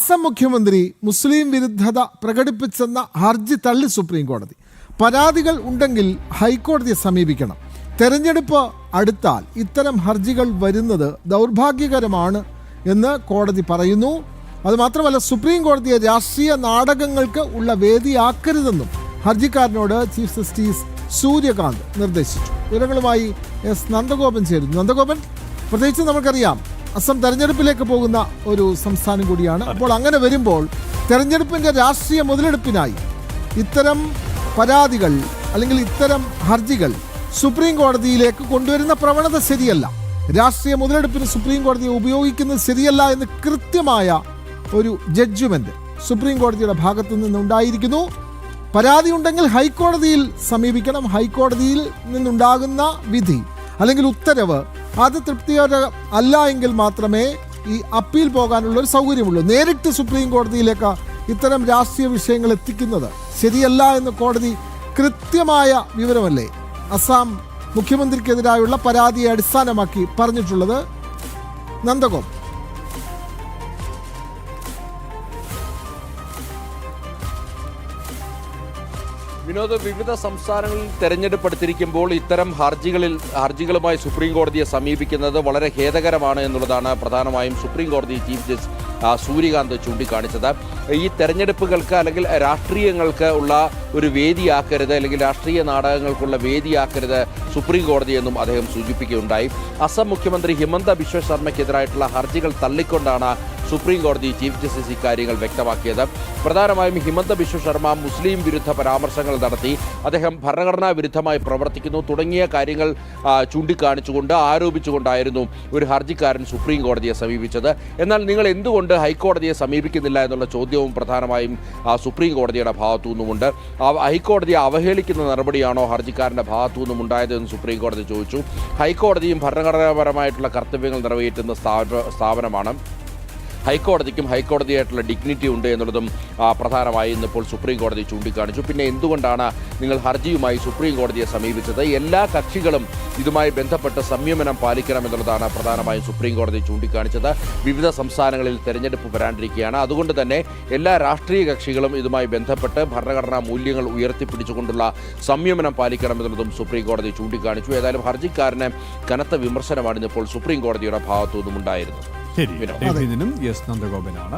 അസം മുഖ്യമന്ത്രി മുസ്ലിം വിരുദ്ധത പ്രകടിപ്പിച്ചെന്ന ഹർജി തള്ളി സുപ്രീം കോടതി. പരാതികൾ ഉണ്ടെങ്കിൽ ഹൈക്കോടതിയെ സമീപിക്കണം. തെരഞ്ഞെടുപ്പ് അടുത്താൽ ഇത്തരം ഹർജികൾ വരുന്നത് ദൗർഭാഗ്യകരമാണ് എന്ന് കോടതി പറയുന്നു. അതുമാത്രമല്ല, സുപ്രീം കോടതിയെ രാഷ്ട്രീയ നാടകങ്ങൾക്ക് ഉള്ള വേദിയാക്കരുതെന്നും ഹർജിക്കാരനോട് ചീഫ് ജസ്റ്റിസ് സൂര്യകാന്ത് നിർദ്ദേശിച്ചു. വിവരങ്ങളുമായി എസ് നന്ദഗോപൻ ചേരുന്നു. നന്ദഗോപൻ, പ്രത്യേകിച്ച് നമുക്കറിയാം അസം തെരഞ്ഞെടുപ്പിലേക്ക് പോകുന്ന ഒരു സംസ്ഥാനം കൂടിയാണ്. അപ്പോൾ അങ്ങനെ വരുമ്പോൾ തെരഞ്ഞെടുപ്പിൻ്റെ രാഷ്ട്രീയ മുതലെടുപ്പിനായി ഇത്തരം പരാതികൾ അല്ലെങ്കിൽ ഇത്തരം ഹർജികൾ സുപ്രീം കോടതിയിലേക്ക് കൊണ്ടുവരുന്ന പ്രവണത ശരിയല്ല. രാഷ്ട്രീയ മുതലെടുപ്പിന് സുപ്രീം കോടതിയെ ഉപയോഗിക്കുന്നത് ശരിയല്ല എന്ന് കൃത്യമായ ഒരു ജഡ്ജ്മെന്റ് സുപ്രീം കോടതിയുടെ ഭാഗത്തു നിന്നുണ്ടായിരിക്കുന്നു. പരാതി ഉണ്ടെങ്കിൽ ഹൈക്കോടതിയിൽ സമീപിക്കണം. ഹൈക്കോടതിയിൽ നിന്നുണ്ടാകുന്ന വിധി അല്ലെങ്കിൽ ഉത്തരവ് അത് തൃപ്തികര അല്ല എങ്കിൽ മാത്രമേ ഈ അപ്പീൽ പോകാനുള്ള ഒരു സൗകര്യമുള്ളൂ. നേരിട്ട് സുപ്രീം കോടതിയിലേക്ക് ഇത്തരം രാഷ്ട്രീയ വിഷയങ്ങൾ എത്തിക്കുന്നത് ശരിയല്ല എന്ന് കോടതി കൃത്യമായ വിവരമല്ലേ അസം മുഖ്യമന്ത്രിക്കെതിരായുള്ള പരാതിയെ അടിസ്ഥാനമാക്കി പറഞ്ഞിട്ടുള്ളത്? നന്ദഗോപൻ, വിനോദ്, വിവിധ സംസ്ഥാനങ്ങളിൽ തെരഞ്ഞെടുപ്പ് അടുത്തിരിക്കുമ്പോൾ ഇത്തരം ഹർജികളുമായി സുപ്രീം കോടതിയെ സമീപിക്കുന്നത് വളരെ ഖേദകരമാണ് എന്നുള്ളതാണ് പ്രധാനമായും സുപ്രീം കോടതി ചീഫ് ജസ്റ്റിസ് സൂര്യകാന്ത് ചൂണ്ടിക്കാണിച്ചത്. ഈ തെരഞ്ഞെടുപ്പുകൾക്ക് അല്ലെങ്കിൽ രാഷ്ട്രീയങ്ങൾക്ക് ഉള്ള ഒരു വേദിയാക്കരുത്, അല്ലെങ്കിൽ രാഷ്ട്രീയ നാടകങ്ങൾക്കുള്ള വേദിയാക്കരുത് സുപ്രീം കോടതിയെന്നും അദ്ദേഹം സൂചിപ്പിക്കുകയുണ്ടായി. അസം മുഖ്യമന്ത്രി ഹിമന്ത ബിശ്വ ശർമ്മയ്ക്കെതിരായിട്ടുള്ള ഹർജികൾ തള്ളിക്കൊണ്ടാണ് സുപ്രീം കോടതി ചീഫ് ജസ്റ്റിസ് ഇക്കാര്യങ്ങൾ വ്യക്തമാക്കിയത്. പ്രധാനമായും ഹിമന്ത ബിശ്വ ശർമ്മ മുസ്ലിം വിരുദ്ധ പരാമർശങ്ങൾ നടത്തി, അദ്ദേഹം ഭരണഘടനാ വിരുദ്ധമായി പ്രവർത്തിക്കുന്നു തുടങ്ങിയ കാര്യങ്ങൾ ചൂണ്ടിക്കാണിച്ചുകൊണ്ട് ആരോപിച്ചുകൊണ്ടായിരുന്നു ഒരു ഹർജിക്കാരൻ സുപ്രീം കോടതിയെ സമീപിച്ചത്. എന്നാൽ നിങ്ങൾ എന്തുകൊണ്ട് ഹൈക്കോടതിയെ സമീപിക്കുന്നില്ല എന്നുള്ള ചോദ്യവും പ്രധാനമായും സുപ്രീം കോടതിയുടെ ഭാഗത്തു നിന്നുമുണ്ട്. ഹൈക്കോടതിയെ അവഹേളിക്കുന്ന നടപടിയാണോ ഹർജിക്കാരൻ്റെ ഭാഗത്തു നിന്നും ഉണ്ടായതെന്ന് സുപ്രീം കോടതി ചോദിച്ചു. ഹൈക്കോടതിയും ഭരണഘടനാപരമായിട്ടുള്ള കർത്തവ്യങ്ങൾ നിറവേറ്റുന്ന സ്ഥാപനമാണ്. ഹൈക്കോടതിക്കും ഹൈക്കോടതിയായിട്ടുള്ള ഡിഗ്നിറ്റി ഉണ്ട് എന്നുള്ളതും പ്രധാനമായി ഇന്നിപ്പോൾ സുപ്രീം കോടതി ചൂണ്ടിക്കാണിച്ചു. പിന്നെ എന്തുകൊണ്ടാണ് നിങ്ങൾ ഹർജിയുമായി സുപ്രീം കോടതിയെ സമീപിച്ചത്? എല്ലാ കക്ഷികളും ഇതുമായി ബന്ധപ്പെട്ട് സംയമനം പാലിക്കണമെന്നുള്ളതാണ് പ്രധാനമായും സുപ്രീം കോടതി ചൂണ്ടിക്കാണിച്ചത്. വിവിധ സംസ്ഥാനങ്ങളിൽ തെരഞ്ഞെടുപ്പ് വരാണ്ടിരിക്കുകയാണ്. അതുകൊണ്ട് തന്നെ എല്ലാ രാഷ്ട്രീയ കക്ഷികളും ഇതുമായി ബന്ധപ്പെട്ട് ഭരണഘടനാ മൂല്യങ്ങൾ ഉയർത്തിപ്പിടിച്ചുകൊണ്ടുള്ള സംയമനം പാലിക്കണമെന്നുള്ളതും സുപ്രീം കോടതി ചൂണ്ടിക്കാണിച്ചു. ഏതായാലും ഹർജിക്കാരന് കനത്ത വിമർശനമാണ് ഇന്നിപ്പോൾ സുപ്രീം കോടതിയുടെ ഭാഗത്തു നിന്നും ഉണ്ടായിരുന്നത്. ശരി, എസ് നന്ദഗോപനാണ്.